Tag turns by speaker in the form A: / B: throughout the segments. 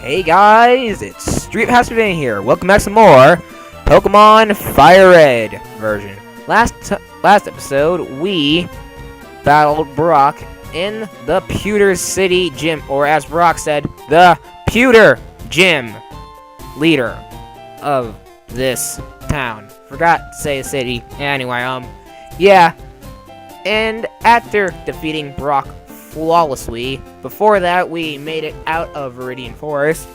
A: Hey guys, it's Street Master Dan here. Welcome back to some more Pokemon Fire Red version. Last episode, we battled Brock in the Pewter City Gym, or as Brock said, the Pewter Gym leader of this town. Forgot to say city. Anyway, yeah. And after defeating Brock flawlessly, before that, we made it out of Viridian Forest,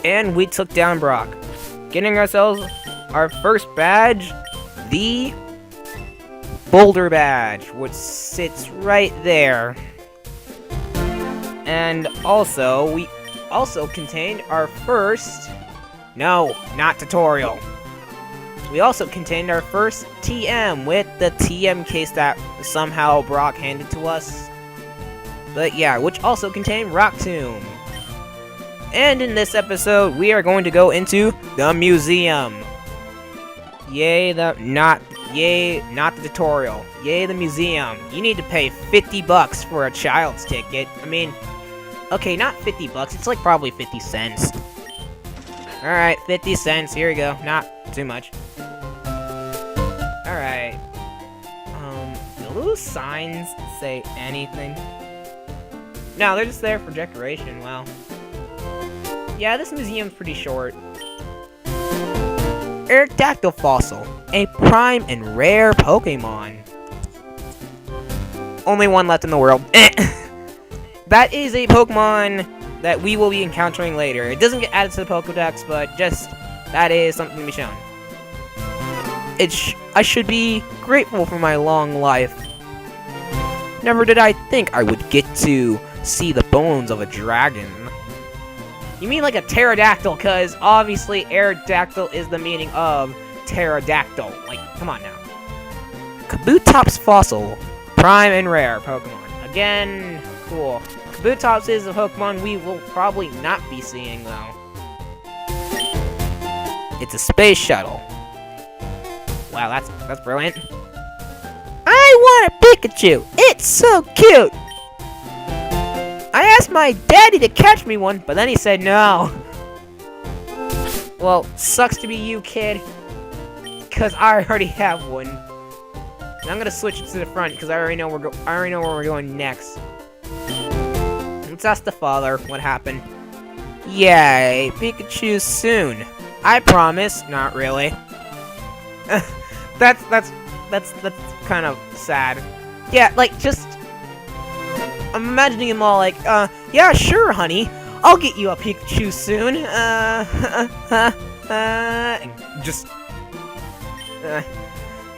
A: and we took down Brock, getting ourselves our first badge, the Boulder Badge, which sits right there. And also, we also contained our first... No, not tutorial. We also contained our first TM with the TM case that somehow Brock handed to us. But yeah, which also contained Rock Tomb. And in this episode, we are going to go into the museum. Not the tutorial. Yay, the museum. You need to pay $50 for a child's ticket. I mean, okay, not $50. It's like probably 50 cents. Alright, 50 cents. Here we go. Not too much. Alright. Do those signs say anything? No, they're just there for decoration. Wow. Yeah, this museum's pretty short. Aerodactyl Fossil, a prime and rare Pokemon. Only one left in the world. That is a Pokemon that we will be encountering later. It doesn't get added to the Pokedex, but just that is something to be shown. I should be grateful for my long life. Never did I think I would get to see the bones of a dragon. You mean like a pterodactyl, cause obviously Aerodactyl is the meaning of pterodactyl. Like, come on now. Kabutops Fossil, prime and rare Pokemon. Again, cool. Kabutops is a Pokemon we will probably not be seeing though. It's a space shuttle. Wow, that's brilliant. I want a Pikachu! It's so cute! I asked my daddy to catch me one, but then he said no. Well, sucks to be you, kid. Because I already have one. And I'm gonna switch it to the front, because I already know where we're going next. Let's ask the father what happened. Yay, Pikachu soon. I promise. Not really. That's kind of sad. Yeah, like, just... I'm imagining them all like, yeah, sure, honey. I'll get you a Pikachu soon.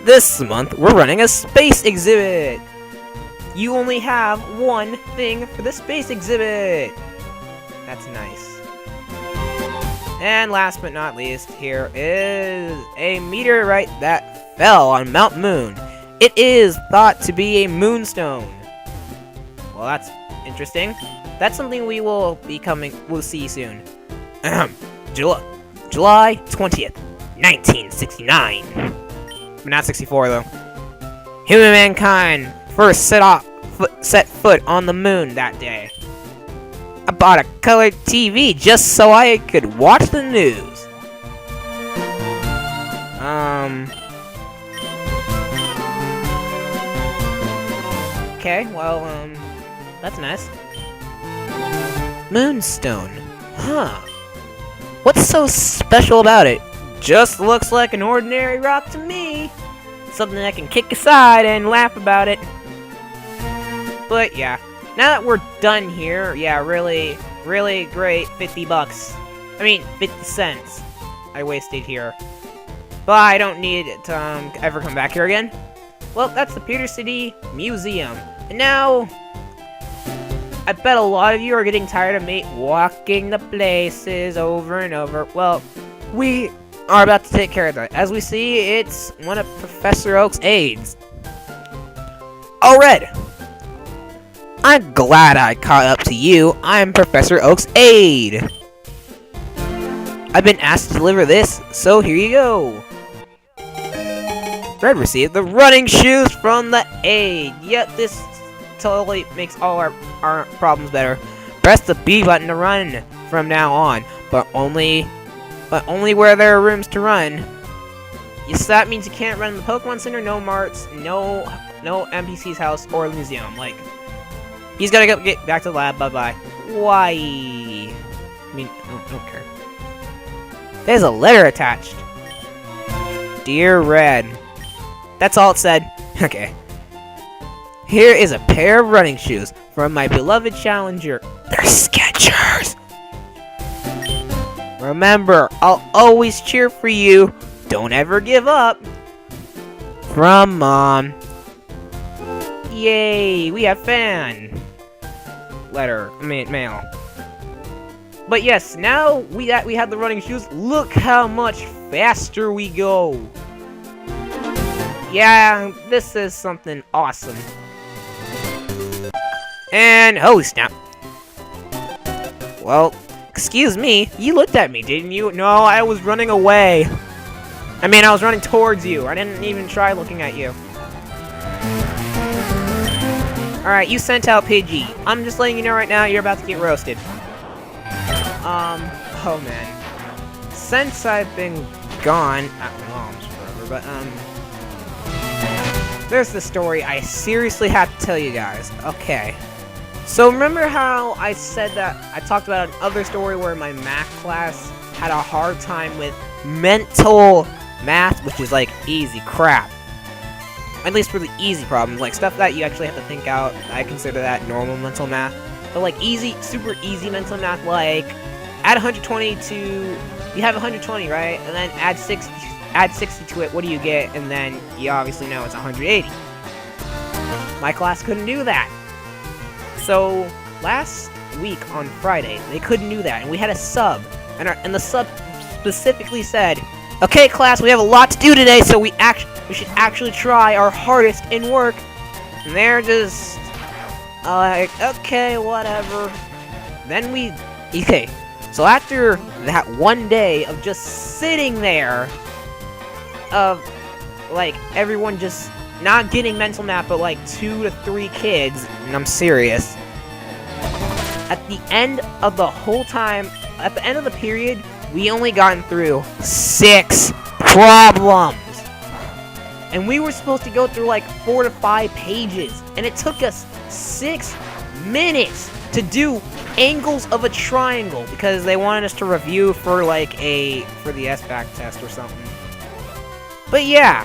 A: This month, we're running a space exhibit. You only have one thing for the space exhibit. That's nice. And last but not least, here is a meteorite that fell on Mount Moon. It is thought to be a moonstone. Well, that's interesting. That's something we'll see soon. July 20th, 1969. But not 64, though. Human mankind first set foot on the moon that day. I bought a colored TV just so I could watch the news. Okay, well, that's nice. Moonstone. Huh. What's so special about it? Just looks like an ordinary rock to me. Something I can kick aside and laugh about it. But yeah, now that we're done here, yeah, really, really great 50 bucks. I mean, 50 cents I wasted here. But I don't need it to ever come back here again. Well, that's the Pewter City Museum. And now, I bet a lot of you are getting tired of me walking the places over and over. Well, we are about to take care of that. As we see, it's one of Professor Oak's aides. Oh, Red! I'm glad I caught up to you. I'm Professor Oak's aide. I've been asked to deliver this, so here you go. Red received the running shoes from the aide. Yep, this totally makes all our problems better. Press the B button to run from now on, but only where there are rooms to run. Yes, that means you can't run in the Pokemon Center, no marts, no NPC's house or museum. Like, he's gotta get back to the lab. Bye bye. Why? I mean, I don't care. There's a letter attached. Dear Red. That's all it said. Okay. Here is a pair of running shoes from my beloved challenger. They're Skechers. Remember, I'll always cheer for you. Don't ever give up. From Mom. Yay, we have fan. Mail. But yes, now we have the running shoes. Look how much faster we go. Yeah, this is something awesome. And oh snap. Well, excuse me, you looked at me, didn't you? No, I was running away. I mean, I was running towards you. I didn't even try looking at you. Alright, you sent out Pidgey. I'm just letting you know right now, you're about to get roasted. Oh man. Since I've been gone at my mom's forever, but, there's the story I seriously have to tell you guys. Okay. So remember how I said that I talked about another story where my math class had a hard time with mental math, which is like easy crap. At least for the easy problems, like stuff that you actually have to think out. I consider that normal mental math. But like easy, super easy mental math, like add 120 to, you have 120, right? And then add 60 to it, what do you get? And then you obviously know it's 180. My class couldn't do that. So last week on Friday, they couldn't do that, and we had a sub, and the sub specifically said, "Okay, class, we have a lot to do today, so we should actually try our hardest in work." And they're just like, "Okay, whatever." Then okay. So after that one day of just sitting there, of like everyone just not getting mental math, but like 2 to 3 kids, and I'm serious. At the end of the whole time, at the end of the period, we only gotten through 6 problems. And we were supposed to go through like 4 to 5 pages, and it took us 6 minutes to do angles of a triangle because they wanted us to review for like for the SBAC test or something. But yeah,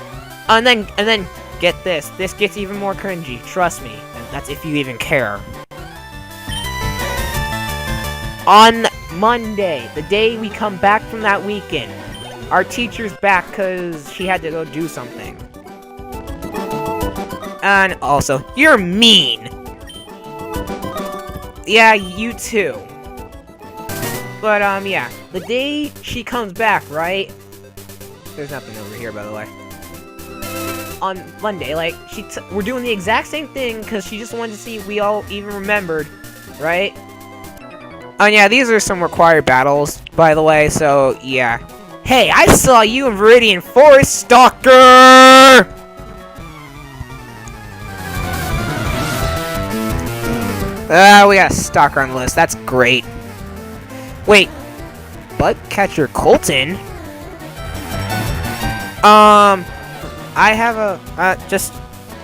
A: and then get this gets even more cringy, trust me, and that's if you even care. On Monday, the day we come back from that weekend, our teacher's back because she had to go do something. And also, you're mean! Yeah, you too. But, yeah, the day she comes back, right? There's nothing over here, by the way. On Monday, like, we're doing the exact same thing because she just wanted to see if we all even remembered, right? And yeah, these are some required battles, by the way, so yeah. Hey, I saw you in Viridian Forest, Stalker! We got a Stalker on the list, that's great. Wait, Bugcatcher Colton? I have a, just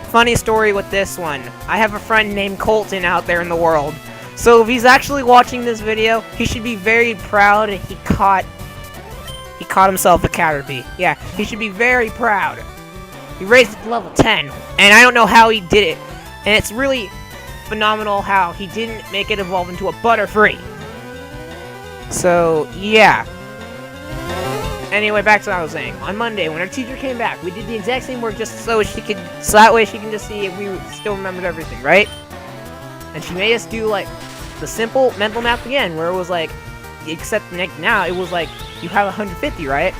A: funny story with this one. I have a friend named Colton out there in the world. So if he's actually watching this video, he should be very proud he caught himself a Caterpie. Yeah, he should be very proud. He raised it to level 10, and I don't know how he did it. And it's really phenomenal how he didn't make it evolve into a Butterfree. So, yeah. Anyway, back to what I was saying. On Monday, when our teacher came back, we did the exact same work just so that way she can just see if we still remembered everything, right? And she made us do, like, the simple mental math again, where it was like, except now, it was like, you have 150, right?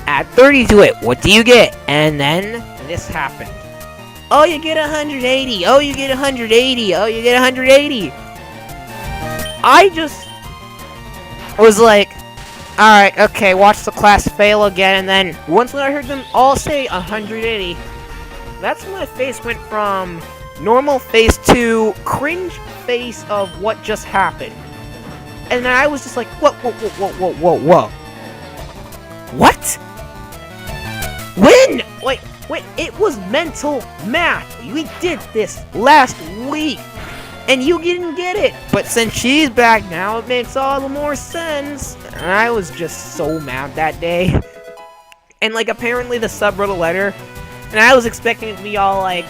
A: Add 30 to it, what do you get? And then, this happened. Oh, you get 180, oh, you get 180, oh, you get 180. I just was like, alright, okay, watch the class fail again, and then, once when I heard them all say 180, that's when my face went from normal face to cringe face of what just happened. And then I was just like, whoa. What? When? Wait, it was mental math. We did this last week. And you didn't get it. But since she's back now, it makes all the more sense. And I was just so mad that day. And, like, apparently the sub wrote a letter. And I was expecting it to be all, like,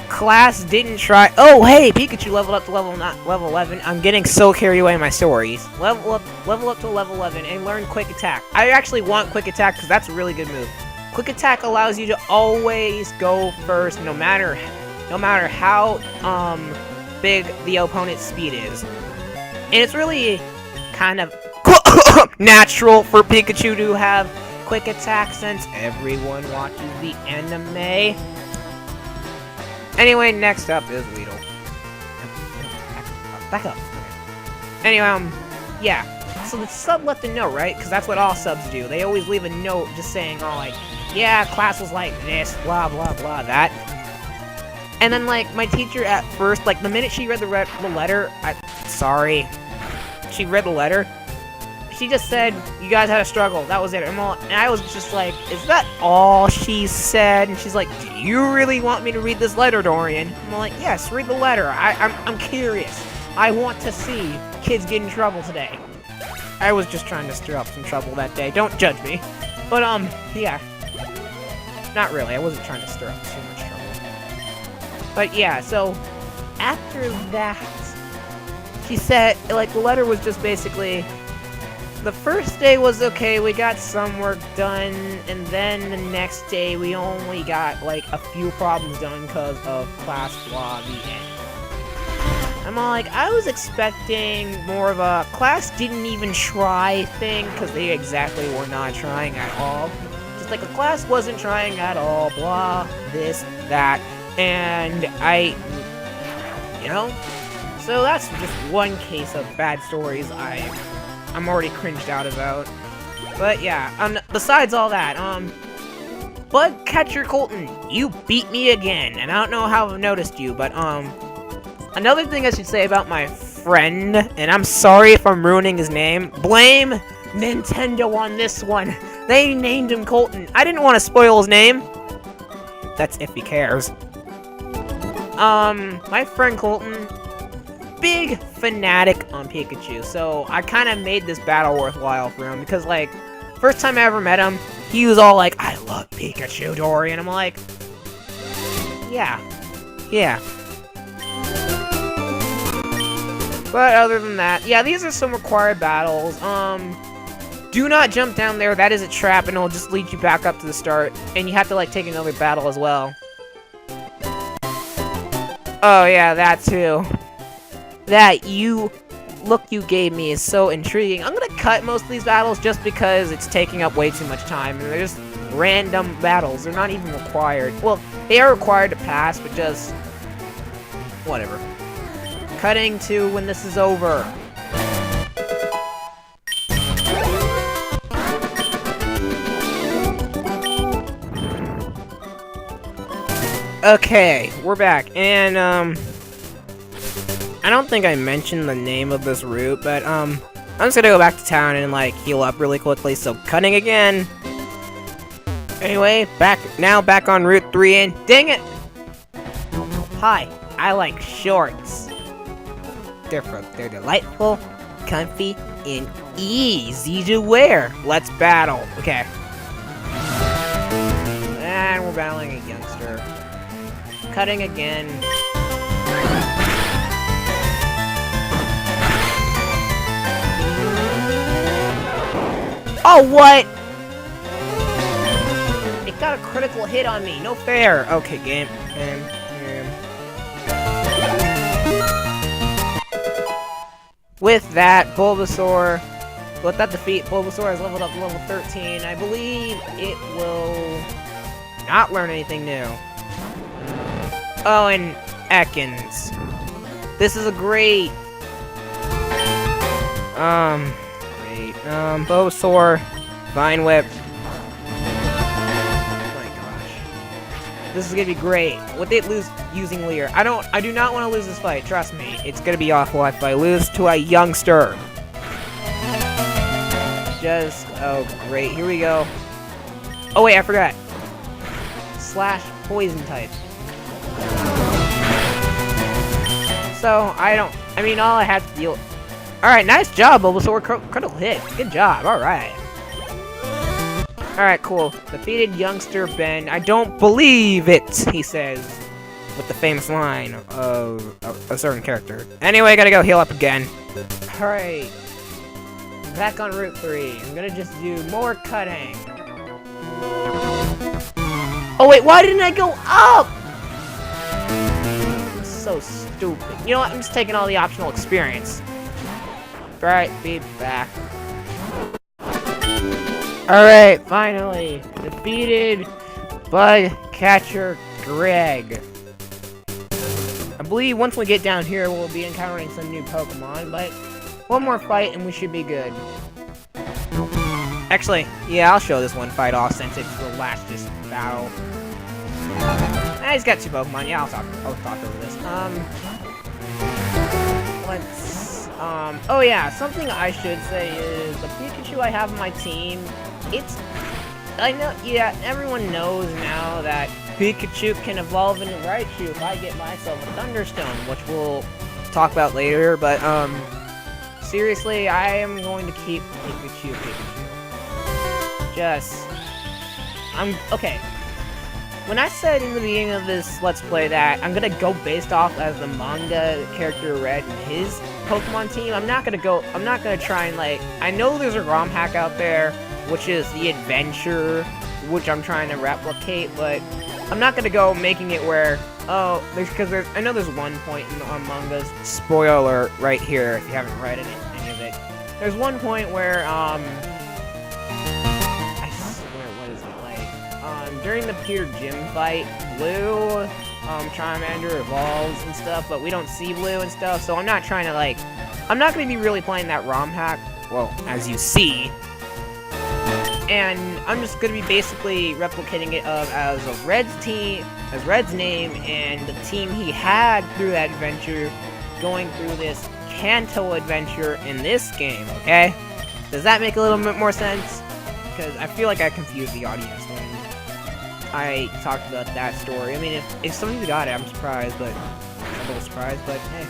A: class didn't try. Oh, hey, Pikachu leveled up to level 11. I'm getting so carried away in my stories. Level up to level 11 and learn Quick Attack. I actually want Quick Attack because that's a really good move. Quick Attack allows you to always go first, no matter how big the opponent's speed is. And it's really kind of natural for Pikachu to have Quick Attack since everyone watches the anime. Anyway, next up is Weedle. Back up. Anyway, yeah. So the sub let them know, right? Because that's what all subs do. They always leave a note just saying, oh, like, yeah, class was like this, blah, blah, blah, that. And then, like, my teacher at first, like, the minute she read the letter, she read the letter, she just said, you guys had a struggle, that was it. And I was just like, is that all she said? And she's like, do you really want me to read this letter, Dorian? I'm like, yes, read the letter. I'm curious. I want to see kids get in trouble today. I was just trying to stir up some trouble that day. Don't judge me. But, yeah. Not really. I wasn't trying to stir up too much trouble. But, yeah, so, after that, she said, like, the letter was just basically, the first day was okay, we got some work done, and then the next day we only got, like, a few problems done because of class blah, the end. I'm all like, I was expecting more of a class didn't even try thing, because they exactly were not trying at all. Just like, a class wasn't trying at all, blah, this, that, and you know? So that's just one case of bad stories I'm already cringed out about. But yeah, besides all that, Bug Catcher Colton, you beat me again, and I don't know how I've noticed you, but another thing I should say about my friend, and I'm sorry if I'm ruining his name, blame Nintendo on this one. They named him Colton. I didn't want to spoil his name. That's if he cares. My friend Colton, big fanatic on Pikachu, so I kind of made this battle worthwhile for him, because, like, first time I ever met him, he was all like, I love Pikachu, Dorian. I'm like, yeah. But other than that, yeah, these are some required battles. Do not jump down there, that is a trap, and it'll just lead you back up to the start, and you have to, like, take another battle as well. Oh yeah, that too. That look you gave me is so intriguing. I'm gonna cut most of these battles just because it's taking up way too much time, and they're just random battles. They're not even required. Well, they are required to pass, but just whatever. Cutting to when this is over. Okay, we're back, and I don't think I mentioned the name of this route, but I'm just gonna go back to town and, like, heal up really quickly, so cutting again. Anyway, back on Route 3, and dang it! Hi, I like shorts. They're delightful, comfy, and easy to wear. Let's battle. Okay. And we're battling a youngster. Cutting again. Oh, what? It got a critical hit on me. No fair. Okay, game. With that, Bulbasaur, with that defeat, Bulbasaur has leveled up to level 13. I believe it will not learn anything new. Oh, and Ekans. This is a great... Bulbasaur, Vine Whip. Oh my gosh. This is gonna be great. Would they lose using Leer? I do not want to lose this fight, trust me. It's gonna be awful if I lose to a youngster. just... Oh, great. Here we go. Oh, wait, I forgot. Slash poison type. So, I mean, all I have to deal... Alright, nice job, Bulbasaur. Critical hit. Good job. Alright. Alright, cool. Defeated youngster Ben. I don't believe it, he says. With the famous line of a certain character. Anyway, gotta go heal up again. Alright. Back on Route 3. I'm gonna just do more cutting. Oh wait, why didn't I go up? So stupid. You know what? I'm just taking all the optional experience. Alright, feedback. Alright, finally. Defeated Bud Catcher Greg. I believe once we get down here, we'll be encountering some new Pokemon, but one more fight and we should be good. Actually, yeah, I'll show this one fight off since it's the last battle. He's got 2 Pokemon. Yeah, I'll talk over this. Oh yeah, something I should say is the Pikachu I have on my team, I know, yeah, everyone knows now that Pikachu can evolve into Raichu if I get myself a Thunderstone, which we'll talk about later, but, seriously, I am going to keep Pikachu. Okay. When I said in the beginning of this Let's Play that I'm gonna go based off as the manga character Red and his Pokemon team, I'm not gonna try and, like, I know there's a ROM hack out there, which is the adventure, which I'm trying to replicate, but I'm not gonna go making it where, I know there's one point in the mangas, spoiler alert right here if you haven't read any of it, there's one point where, during the Pewter Gym fight, Blue, Charmander evolves and stuff, but we don't see Blue and stuff, so I'm not trying to, like, I'm not going to be really playing that ROM hack, well, as you see, and I'm just going to be basically replicating it as Red's team, as Red's name, and the team he had through that adventure, going through this Kanto adventure in this game, okay? Does that make a little bit more sense? Because I feel like I confused the audience when I talked about that story. I mean, if some of you got it, I'm surprised, but I'm a little surprised, but hey.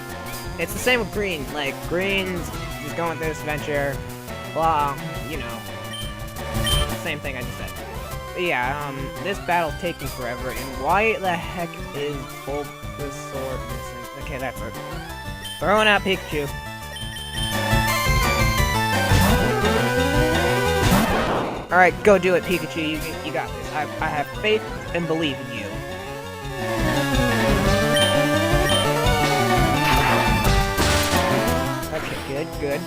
A: It's the same with Green. Like, Green's just going through this adventure, blah, you know. Same thing I just said. But yeah, this battle's taking forever, and why the heck is Bulbasaur missing? Okay, that's it. Throwing out Pikachu. Alright, go do it, Pikachu. You got this. I have faith and believe in you. Okay, good.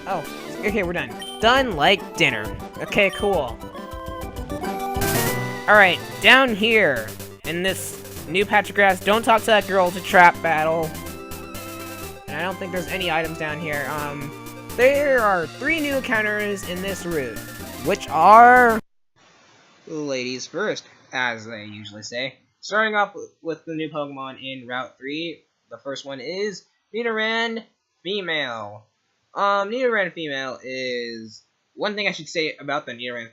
A: Oh, okay, we're done. Done like dinner. Okay, cool. Alright, down here, in this new patch of grass, don't talk to that girl, it's a trap battle. And I don't think there's any items down here. There are 3 new encounters in this route, which are... ladies first, as they usually say. Starting off with the new Pokemon in Route 3, the first one is Nidoran Female. Nidoran Female is... One thing I should say about the Nidoran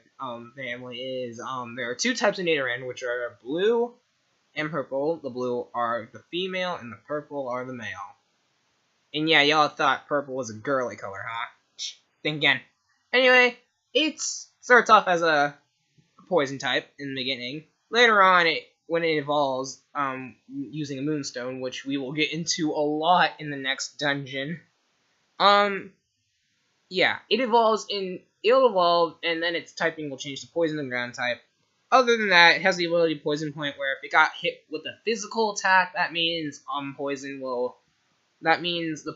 A: family is there are 2 types of Nidoran, which are blue and purple. The blue are the female, and the purple are the male. And yeah, y'all thought purple was a girly color, huh? Think again. Anyway, it starts off as a poison type in the beginning. Later on, when it evolves, using a Moonstone, which we will get into a lot in the next dungeon. Yeah, it'll evolve, and then its typing will change to poison and ground type. Other than that, it has the ability Poison Point, where if it got hit with a physical attack, that means the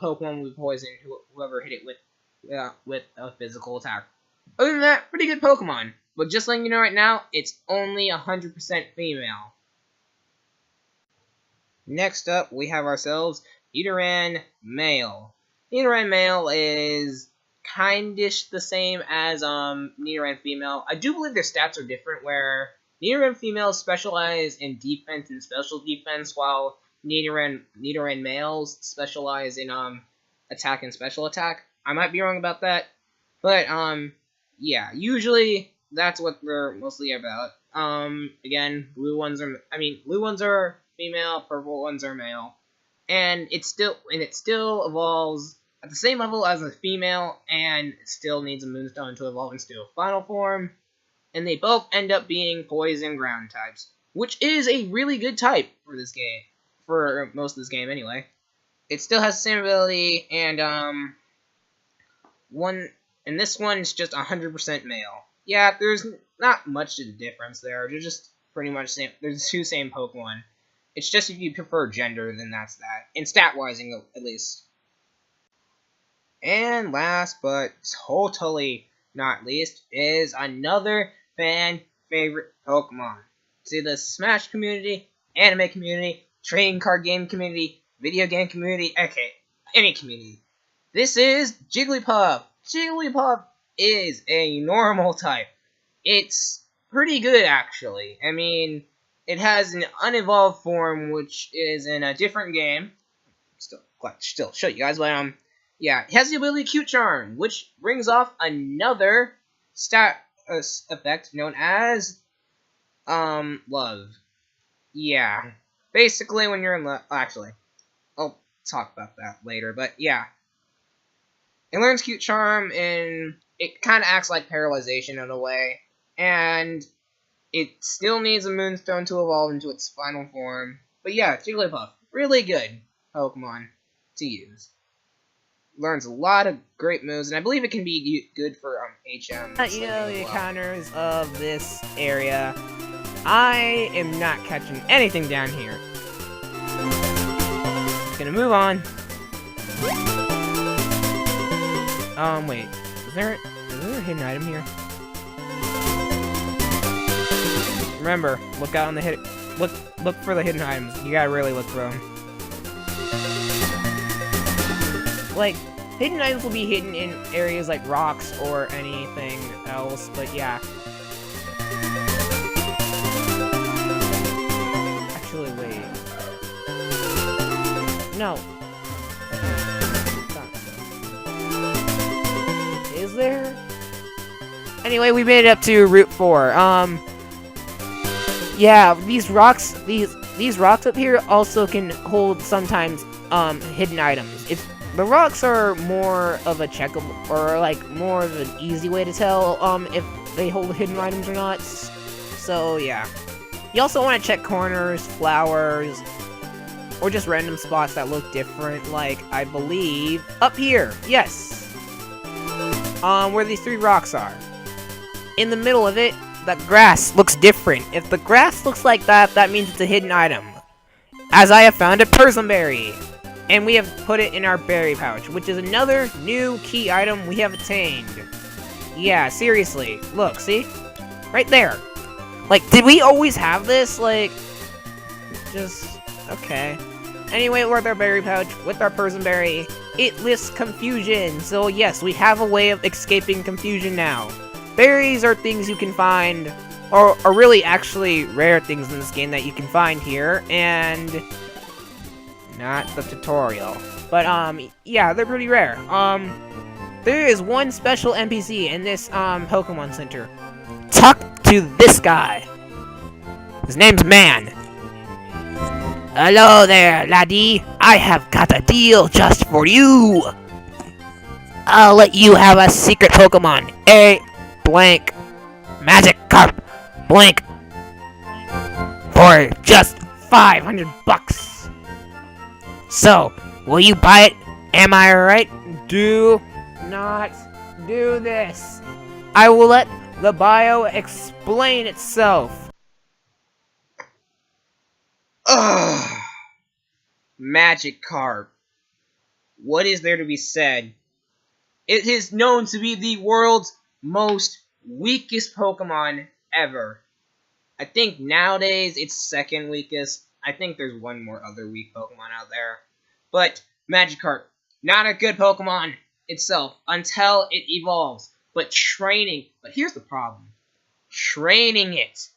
A: Pokemon will poison whoever hit it with a physical attack. Other than that, pretty good Pokemon. But just letting you know right now, it's only 100% female. Next up, we have ourselves Nidoran Male. Nidoran Male is kindish the same as Nidoran female. I do believe their stats are different, where Nidoran females specialize in defense and special defense, while Nidoran males specialize in attack and special attack. I might be wrong about that, but yeah, usually that's what they're mostly about. Again, blue ones are female, purple ones are male, and it still evolves at the same level as a female, and it still needs a Moonstone to evolve into a final form. And they both end up being poison ground types, which is a really good type for this game, for most of this game anyway. It still has the same ability, and this one's just 100% male. Yeah, there's not much of a difference there. They're just pretty much same. There's the two same Pokemon. It's just if you prefer gender, then that's that. In stat-wising, at least. And last but totally not least is another fan favorite Pokemon. To the Smash community, anime community, trading card game community, video game community, okay, any community. This is Jigglypuff. Jigglypuff is a normal type. It's pretty good, actually. I mean, it has an unevolved form, which is in a different game. Still show you guys, but yeah, it has the ability Cute Charm, which brings off another stat effect known as love. Yeah, basically when you're in love. Actually, I'll talk about that later. But yeah, it learns Cute Charm, and it kind of acts like Paralyzation in a way, and it still needs a Moonstone to evolve into its final form. But yeah, Jigglypuff, really good Pokemon to use. Learns a lot of great moves, and I believe it can be good for HM.
B: You know the encounters of this area. I am not catching anything down here. Just gonna move on. Wait. Is there a hidden item here? Remember, look out on the look for the hidden items. You gotta really look for them. Like, hidden items will be hidden in areas like rocks or anything else, but yeah. Actually, wait. No. Is there? Anyway, we made it up to Route 4. Yeah, these rocks up here also can hold sometimes, hidden items. The rocks are more of a checkable, or like more of an easy way to tell if they hold hidden items or not. So yeah. You also want to check corners, flowers, or just random spots that look different, like I believe up here. Yes. Where these three rocks are. In the middle of it, the grass looks different. If the grass looks like that, that means it's a hidden item. As I have found a Persimberry. And we have put it in our berry pouch, which is another new key item we have attained. Yeah, seriously. Look, see? Right there. Like, did we always have this? Like, just, okay. Anyway, with our berry pouch, with our Persimberry, it lists confusion. So yes, we have a way of escaping confusion now. Berries are things you can find, or are really actually rare things in this game that you can find here, and not the tutorial. But, yeah, they're pretty rare. There is one special NPC in this, Pokemon Center. Talk to this guy. His name's Man. Hello there, laddie. I have got a deal just for you. I'll let you have a secret Pokemon. A blank Magikarp blank for just $500. So, will you buy it? Am I right? Do not do this. I will let the bio explain itself.
A: Ugh. Magikarp. What is there to be said? It is known to be the world's most weakest Pokemon ever. I think nowadays it's second weakest. I think there's one more other weak Pokemon out there. But Magikarp, not a good Pokemon. itself until it evolves. But here's the problem. Training it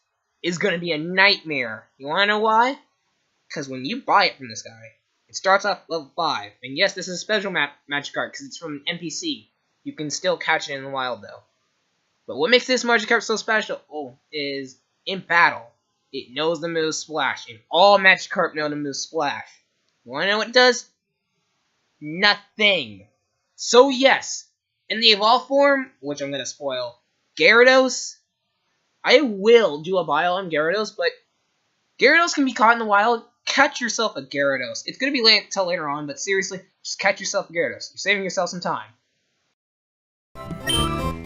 A: is going to be a nightmare. You want to know why? Because when you buy it from this guy, it starts off level 5. And yes, this is a special Magikarp because it's from an NPC. You can still catch it in the wild, though. But what makes this Magikarp so special is, in battle, it knows the move Splash. And all Magikarp know the move Splash. You want to know what it does? Nothing. So yes, in the evolved form, which I'm going to spoil, Gyarados, I will do a bio on Gyarados, but Gyarados can be caught in the wild. Catch yourself a Gyarados. It's going to be late until later on, but seriously, just catch yourself a Gyarados. You're saving yourself some time.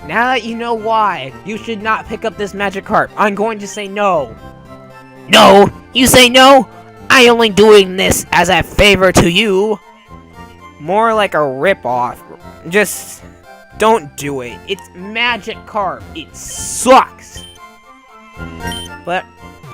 B: Now that you know why, you should not pick up this Magikarp. I'm going to say no.
A: No? You say no? I only doing this as a favor to you.
B: More like a ripoff. Just don't do it. It's Magikarp. It sucks. But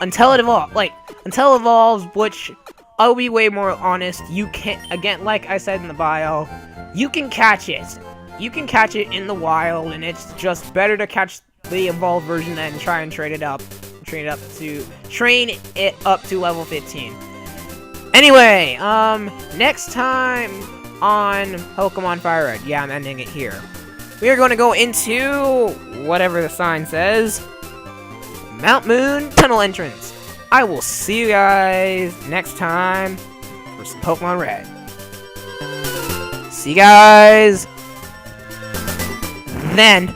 B: until it evolves, which I'll be way more honest, you can't, again, like I said in the bio, you can catch it. You can catch it in the wild, and it's just better to catch the evolved version than try and train it up to level 15. Anyway, next time on Pokemon Fire Red, yeah, I'm ending it here. We are going to go into whatever the sign says, Mount Moon Tunnel Entrance. I will see you guys next time for some Pokemon Red. See you guys then.